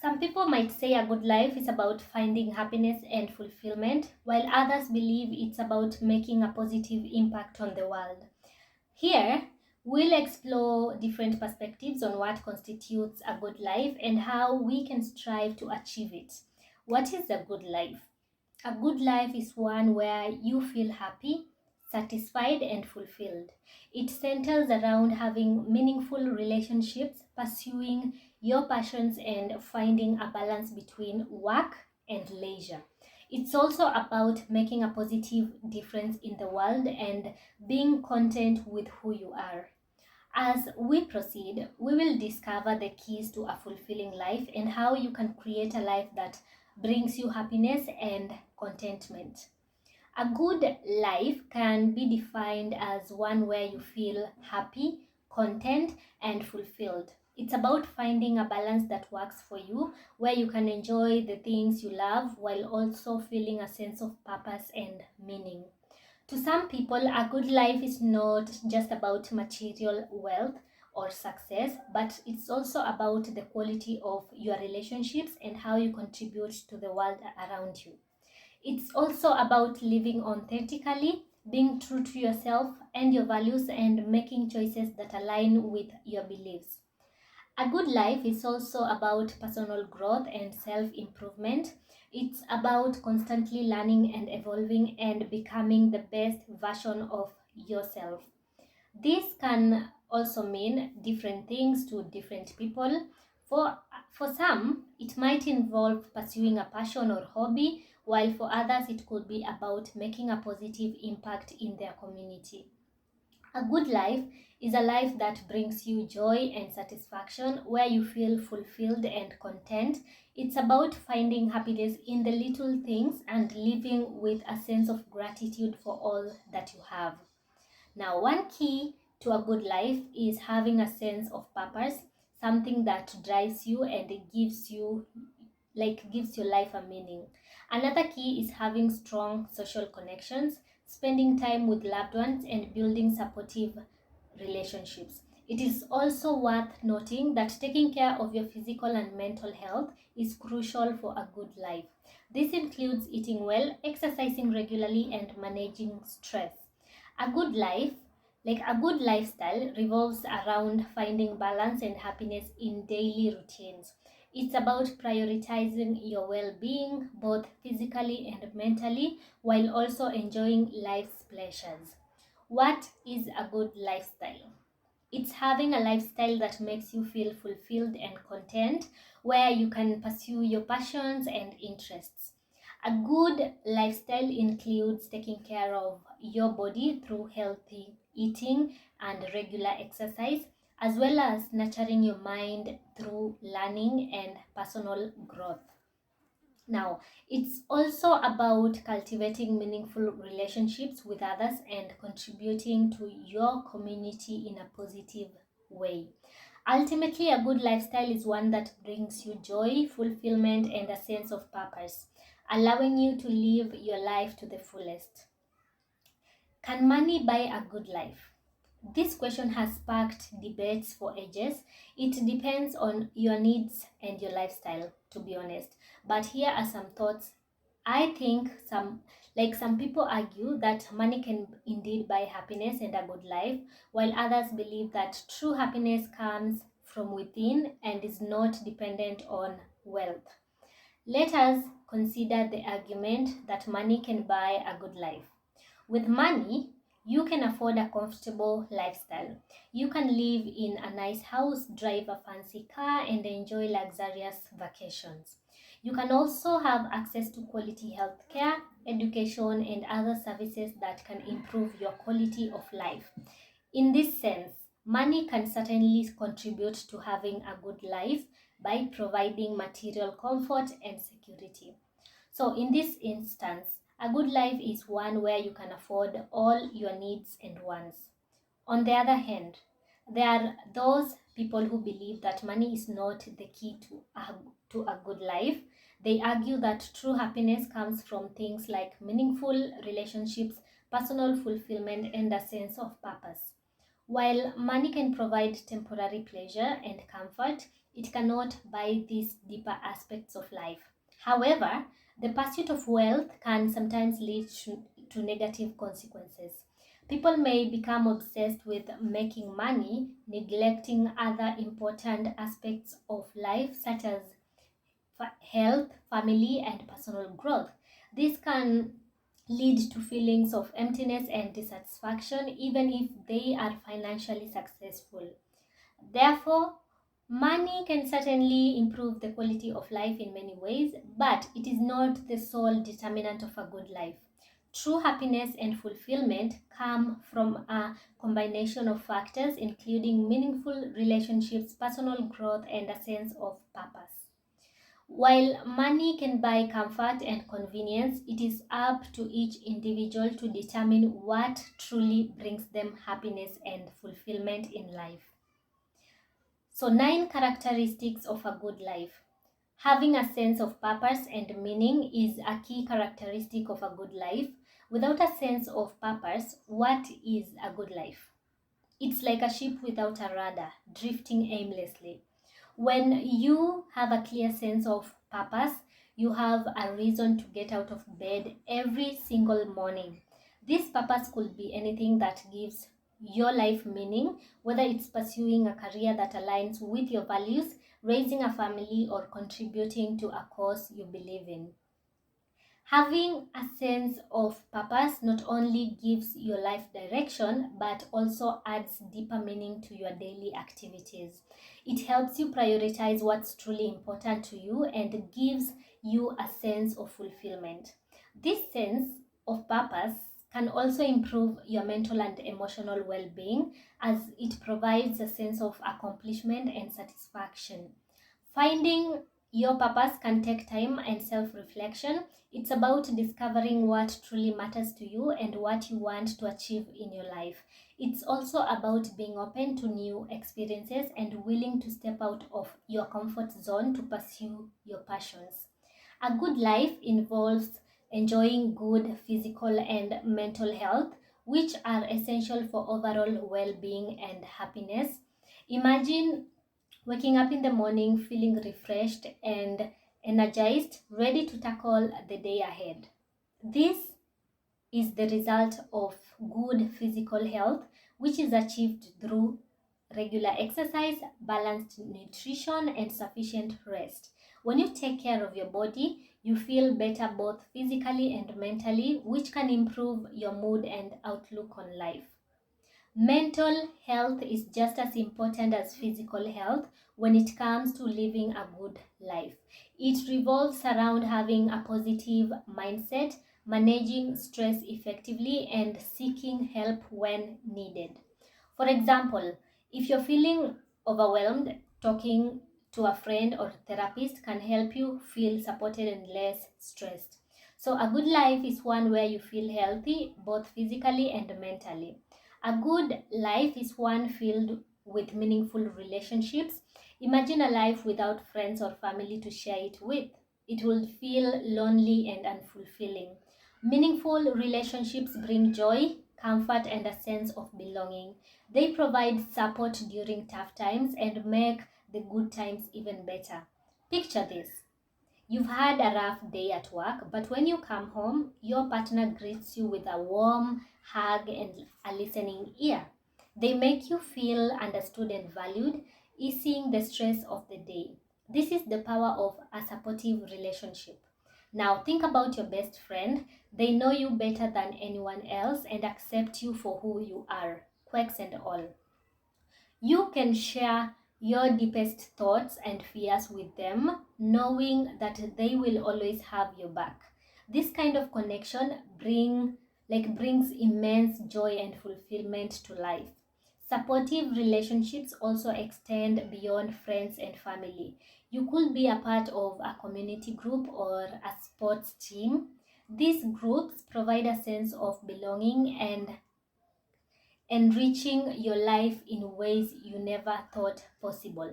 Some people might say a good life is about finding happiness and fulfillment, while others believe it's about making a positive impact on the world. Here, we'll explore different perspectives on what constitutes a good life and how we can strive to achieve it. What is a good life? A good life is one where you feel happy, satisfied, and fulfilled. It centers around having meaningful relationships, pursuing your passions, and finding a balance between work and leisure. It's also about making a positive difference in the world and being content with who you are. As we proceed, we will discover the keys to a fulfilling life and how you can create a life that brings you happiness and contentment. A good life can be defined as one where you feel happy, content, and fulfilled. It's about finding a balance that works for you, where you can enjoy the things you love while also feeling a sense of purpose and meaning. To some people, a good life is not just about material wealth or success, but it's also about the quality of your relationships and how you contribute to the world around you. It's also about living authentically, being true to yourself and your values, and making choices that align with your beliefs. A good life is also about personal growth and self improvement. It's about constantly learning and evolving and becoming the best version of yourself. This can also mean different things to different people. For some, it might involve pursuing a passion or hobby, while for others, it could be about making a positive impact in their community. A good life is a life that brings you joy and satisfaction, where you feel fulfilled and content. It's about finding happiness in the little things and living with a sense of gratitude for all that you have. Now, one key to a good life is having a sense of purpose, something that drives you and it gives your life a meaning. Another key is having strong social connections, spending time with loved ones, and building supportive relationships. It is also worth noting that taking care of your physical and mental health is crucial for a good life. This includes eating well, exercising regularly, and managing stress. A good life, like a good lifestyle, revolves around finding balance and happiness in daily routines. It's about prioritizing your well being, both physically and mentally, while also enjoying life's pleasures. What is a good lifestyle? It's having a lifestyle that makes you feel fulfilled and content, where you can pursue your passions and interests. A good lifestyle includes taking care of your body through healthy eating and regular exercise, as well as nurturing your mind through learning and personal growth. Now, it's also about cultivating meaningful relationships with others and contributing to your community in a positive way. Ultimately, a good lifestyle is one that brings you joy, fulfillment, and a sense of purpose, allowing you to live your life to the fullest. Can money buy a good life? This question has sparked debates for ages. It depends on your needs and your lifestyle, to be honest. But here are some thoughts. I think some people argue that money can indeed buy happiness and a good life, while others believe that true happiness comes from within and is not dependent on wealth. Let us consider the argument that money can buy a good life. With money, you can afford a comfortable lifestyle. You can live in a nice house, drive a fancy car, and enjoy luxurious vacations. You can also have access to quality health care, education, and other services that can improve your quality of life. In this sense, money can certainly contribute to having a good life by providing material comfort and security. So, in this instance, a good life is one where you can afford all your needs and wants. On the other hand, there are those people who believe that money is not the key to a good life. They argue that true happiness comes from things like meaningful relationships, personal fulfillment, and a sense of purpose. While money can provide temporary pleasure and comfort, it cannot buy these deeper aspects of life. However, the pursuit of wealth can sometimes lead to negative consequences. People may become obsessed with making money, neglecting other important aspects of life, such as health, family, and personal growth. This can lead to feelings of emptiness and dissatisfaction, even if they are financially successful. Therefore, money can certainly improve the quality of life in many ways, but it is not the sole determinant of a good life. True happiness and fulfillment come from a combination of factors, including meaningful relationships, personal growth, and a sense of purpose. While money can buy comfort and convenience, it is up to each individual to determine what truly brings them happiness and fulfillment in life. So, 9 characteristics of a good life. Having a sense of purpose and meaning is a key characteristic of a good life. Without a sense of purpose, what is a good life? It's like a ship without a rudder, drifting aimlessly. When you have a clear sense of purpose, you have a reason to get out of bed every single morning. This purpose could be anything that gives your life meaning, whether it's pursuing a career that aligns with your values, raising a family, or contributing to a cause you believe in. Having a sense of purpose not only gives your life direction but also adds deeper meaning to your daily activities. It helps you prioritize what's truly important to you and gives you a sense of fulfillment. This sense of purpose can also improve your mental and emotional well being as it provides a sense of accomplishment and satisfaction. Finding your purpose can take time and self reflection. It's about discovering what truly matters to you and what you want to achieve in your life. It's also about being open to new experiences and willing to step out of your comfort zone to pursue your passions. A good life involves enjoying good physical and mental health, which are essential for overall well being and happiness. Imagine waking up in the morning feeling refreshed and energized, ready to tackle the day ahead. This is the result of good physical health, which is achieved through regular exercise, balanced nutrition, and sufficient rest. When you take care of your body, you feel better both physically and mentally, which can improve your mood and outlook on life. Mental health is just as important as physical health when it comes to living a good life. It revolves around having a positive mindset, managing stress effectively, and seeking help when needed. For example, if you're feeling overwhelmed, talking to a friend or therapist can help you feel supported and less stressed. So, a good life is one where you feel healthy both physically and mentally. A good life is one filled with meaningful relationships. Imagine a life without friends or family to share it with. It will feel lonely and unfulfilling. Meaningful relationships bring joy, comfort, and a sense of belonging. They provide support during tough times and make the good times even better. Picture this. You've had a rough day at work, but when you come home, your partner greets you with a warm hug and a listening ear. They make you feel understood and valued, easing the stress of the day. This is the power of a supportive relationship. Now, think about your best friend. They know you better than anyone else and accept you for who you are, quirks and all. You can share your deepest thoughts and fears with them, knowing that they will always have your back. This kind of connection brings immense joy and fulfillment to life. Supportive relationships also extend beyond friends and family. You could be a part of a community group or a sports team. These groups provide a sense of belonging and enriching your life in ways you never thought possible.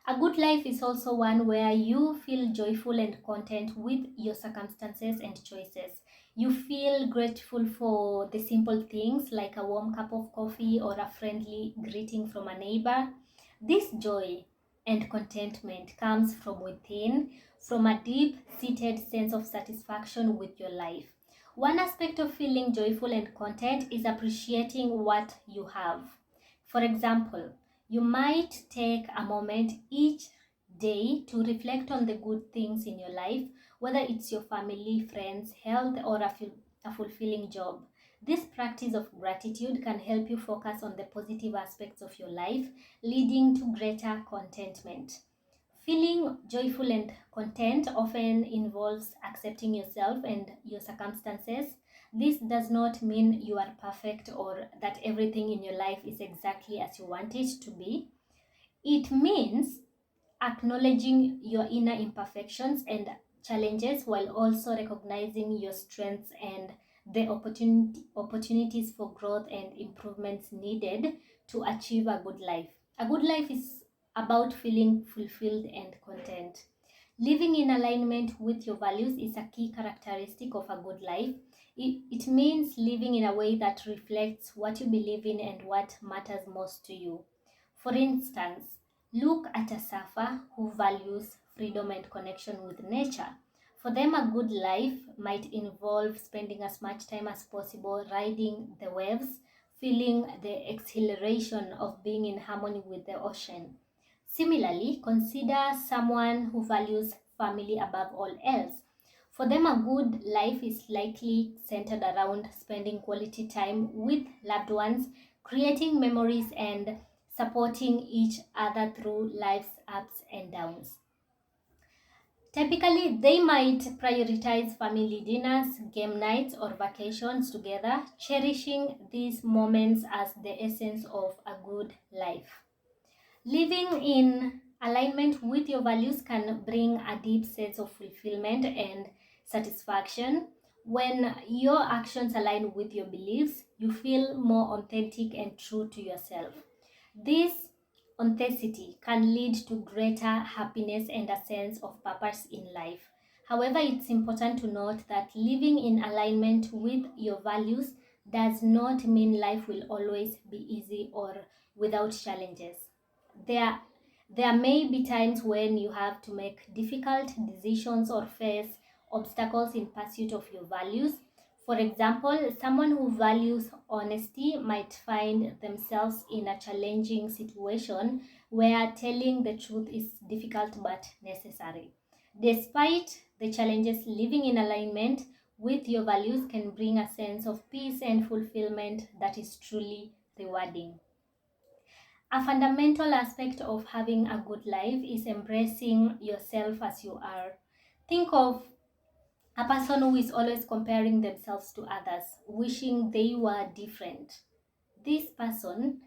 A good life is also one where you feel joyful and content with your circumstances and choices. You feel grateful for the simple things like a warm cup of coffee or a friendly greeting from a neighbor. This joy and contentment comes from within, from a deep-seated sense of satisfaction with your life. One aspect of feeling joyful and content is appreciating what you have. For example, you might take a moment each day to reflect on the good things in your life, whether it's your family, friends, health, or a fulfilling job. This practice of gratitude can help you focus on the positive aspects of your life, leading to greater contentment. Feeling joyful and content often involves accepting yourself and your circumstances. This does not mean you are perfect or that everything in your life is exactly as you want it to be. It means acknowledging your inner imperfections and challenges while also recognizing your strengths and the opportunities for growth and improvements needed to achieve a good life. A good life is about feeling fulfilled and content. Living in alignment with your values is a key characteristic of a good life. It means living in a way that reflects what you believe in and what matters most to you. For instance, look at a surfer who values freedom and connection with nature. For them, a good life might involve spending as much time as possible riding the waves, feeling the exhilaration of being in harmony with the ocean. Similarly, consider someone who values family above all else. For them, a good life is likely centered around spending quality time with loved ones, creating memories, and supporting each other through life's ups and downs. Typically, they might prioritize family dinners, game nights, or vacations together, cherishing these moments as the essence of a good life. Living in alignment with your values can bring a deep sense of fulfillment and satisfaction. When your actions align with your beliefs, you feel more authentic and true to yourself. This authenticity can lead to greater happiness and a sense of purpose in life. However, it's important to note that living in alignment with your values does not mean life will always be easy or without challenges. There, there may be times when you have to make difficult decisions or face obstacles in pursuit of your values. For example, someone who values honesty might find themselves in a challenging situation where telling the truth is difficult but necessary. Despite the challenges, living in alignment with your values can bring a sense of peace and fulfillment that is truly rewarding. A fundamental aspect of having a good life is embracing yourself as you are. Think of a person who is always comparing themselves to others, wishing they were different. This person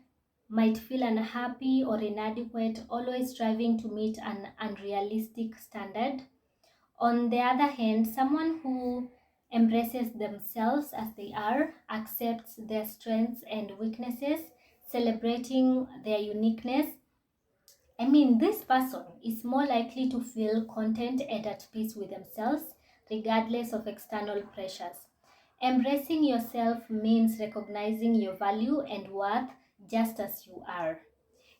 might feel unhappy or inadequate, always striving to meet an unrealistic standard. On the other hand, someone who embraces themselves as they are, accepts their strengths and weaknesses, celebrating their uniqueness, this person is more likely to feel content and at peace with themselves, regardless of external pressures. Embracing yourself means recognizing your value and worth just as you are.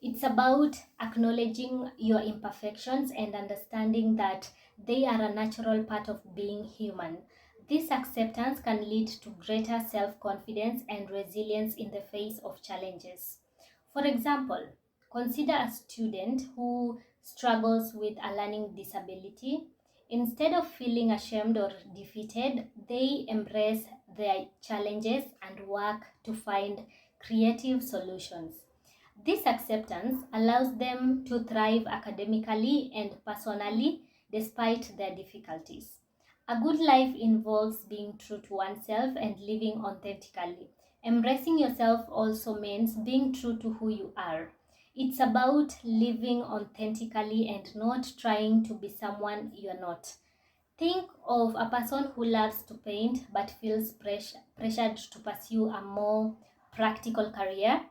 It's about acknowledging your imperfections and understanding that they are a natural part of being human. This acceptance can lead to greater self confidence and resilience in the face of challenges. For example, consider a student who struggles with a learning disability. Instead of feeling ashamed or defeated, they embrace their challenges and work to find creative solutions. This acceptance allows them to thrive academically and personally despite their difficulties. A good life involves being true to oneself and living authentically. Embracing yourself also means being true to who you are. It's about living authentically and not trying to be someone you're not. Think of a person who loves to paint but feels pressured to pursue a more practical career.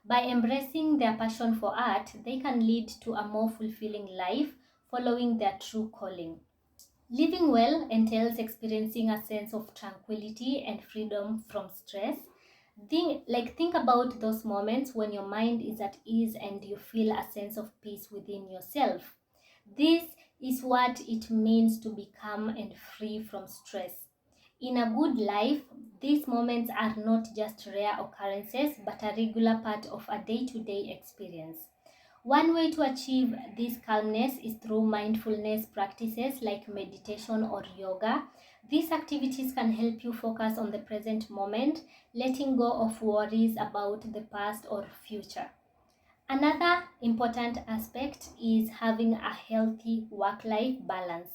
By embracing their passion for art, they can lead to a more fulfilling life following their true calling. Living well entails experiencing a sense of tranquility and freedom from stress. Think about those moments when your mind is at ease and you feel a sense of peace within yourself. This is what it means to be calm and free from stress. In a good life, these moments are not just rare occurrences but a regular part of a day to day experience. One way to achieve this calmness is through mindfulness practices like meditation or yoga. These activities can help you focus on the present moment, letting go of worries about the past or future. Another important aspect is having a healthy work life balance.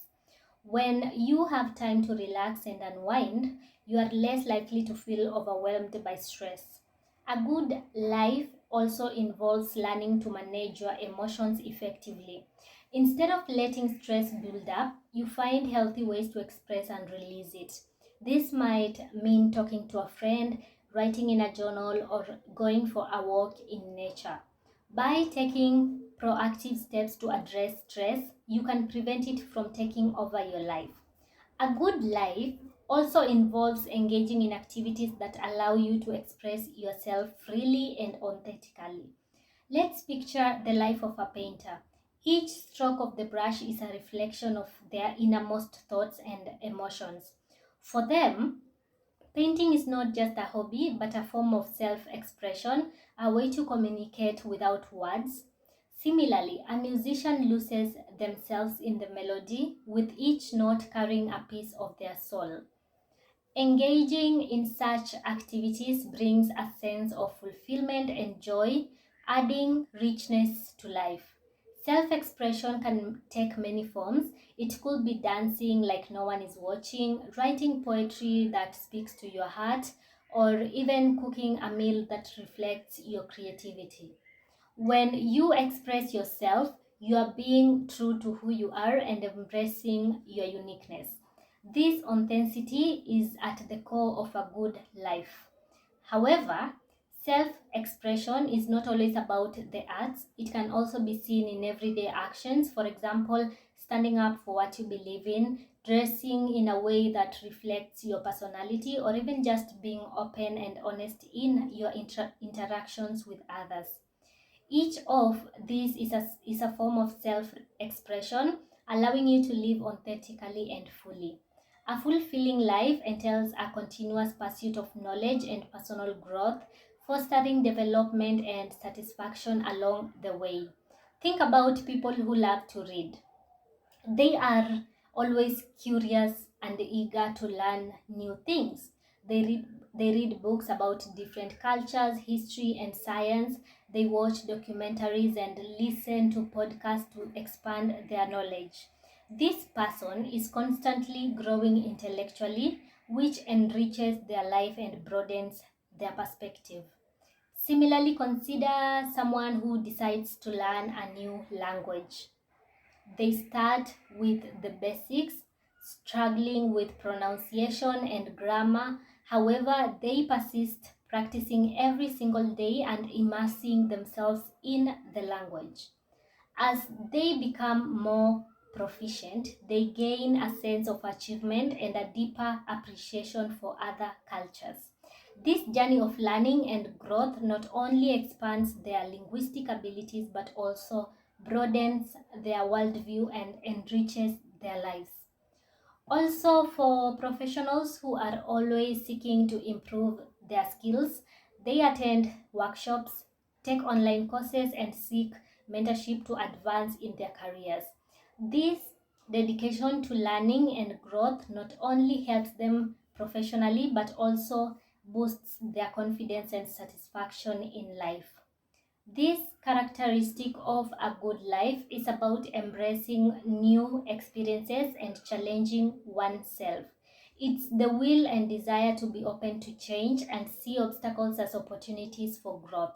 When you have time to relax and unwind, you are less likely to feel overwhelmed by stress. A good life also involves learning to manage your emotions effectively. Instead of letting stress build up, you find healthy ways to express and release it. This might mean talking to a friend, writing in a journal, or going for a walk in nature. By taking proactive steps to address stress, you can prevent it from taking over your life. A good life also involves engaging in activities that allow you to express yourself freely and authentically. Let's picture the life of a painter. Each stroke of the brush is a reflection of their innermost thoughts and emotions. For them, painting is not just a hobby, but a form of self expression, a way to communicate without words. Similarly, a musician loses themselves in the melody, with each note carrying a piece of their soul. Engaging in such activities brings a sense of fulfillment and joy, adding richness to life. Self expression can take many forms. It could be dancing like no one is watching, writing poetry that speaks to your heart, or even cooking a meal that reflects your creativity. When you express yourself, you are being true to who you are and embracing your uniqueness. This authenticity is at the core of a good life. However, self expression is not always about the arts, it can also be seen in everyday actions. For example, standing up for what you believe in, dressing in a way that reflects your personality, or even just being open and honest in your interactions with others. Each of these is a form of self expression, allowing you to live authentically and fully. A fulfilling life entails a continuous pursuit of knowledge and personal growth, fostering development and satisfaction along the way. Think about people who love to read. They are always curious and eager to learn new things. They read books about different cultures, history, and science. They watch documentaries and listen to podcasts to expand their knowledge. This person is constantly growing intellectually, which enriches their life and broadens their perspective. Similarly, consider someone who decides to learn a new language. They start with the basics, struggling with pronunciation and grammar. However, they persist, practicing every single day and immersing themselves in the language. As they become more proficient, they gain a sense of achievement and a deeper appreciation for other cultures. This journey of learning and growth not only expands their linguistic abilities but also broadens their worldview and enriches their lives. Also, for professionals who are always seeking to improve their skills, they attend workshops, take online courses, and seek mentorship to advance in their careers. This dedication to learning and growth not only helps them professionally but also boosts their confidence and satisfaction in life. This characteristic of a good life is about embracing new experiences and challenging oneself. It's the will and desire to be open to change and see obstacles as opportunities for growth.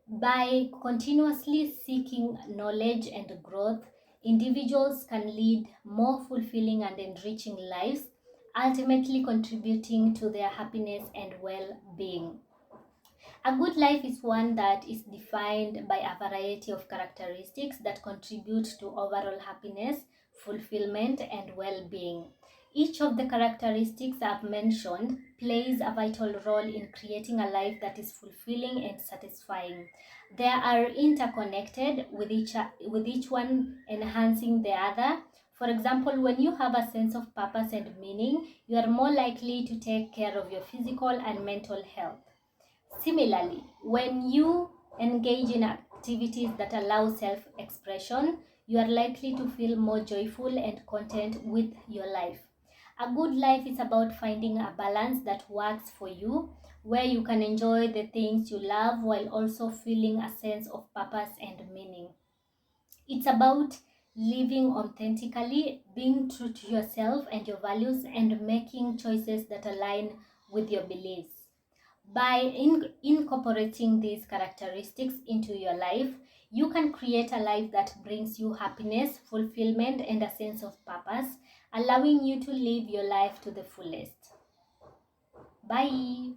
By continuously seeking knowledge and growth, individuals can lead more fulfilling and enriching lives, ultimately contributing to their happiness and well being. A good life is one that is defined by a variety of characteristics that contribute to overall happiness, fulfillment, and well being. Each of the characteristics I've mentioned plays a vital role in creating a life that is fulfilling and satisfying. They are interconnected with each one enhancing the other. For example, when you have a sense of purpose and meaning, you are more likely to take care of your physical and mental health. Similarly, when you engage in activities that allow self expression, you are likely to feel more joyful and content with your life. A good life is about finding a balance that works for you, where you can enjoy the things you love while also feeling a sense of purpose and meaning. It's about living authentically, being true to yourself and your values, and making choices that align with your beliefs. By incorporating these characteristics into your life, you can create a life that brings you happiness, fulfillment, and a sense of purpose, allowing you to live your life to the fullest. Bye.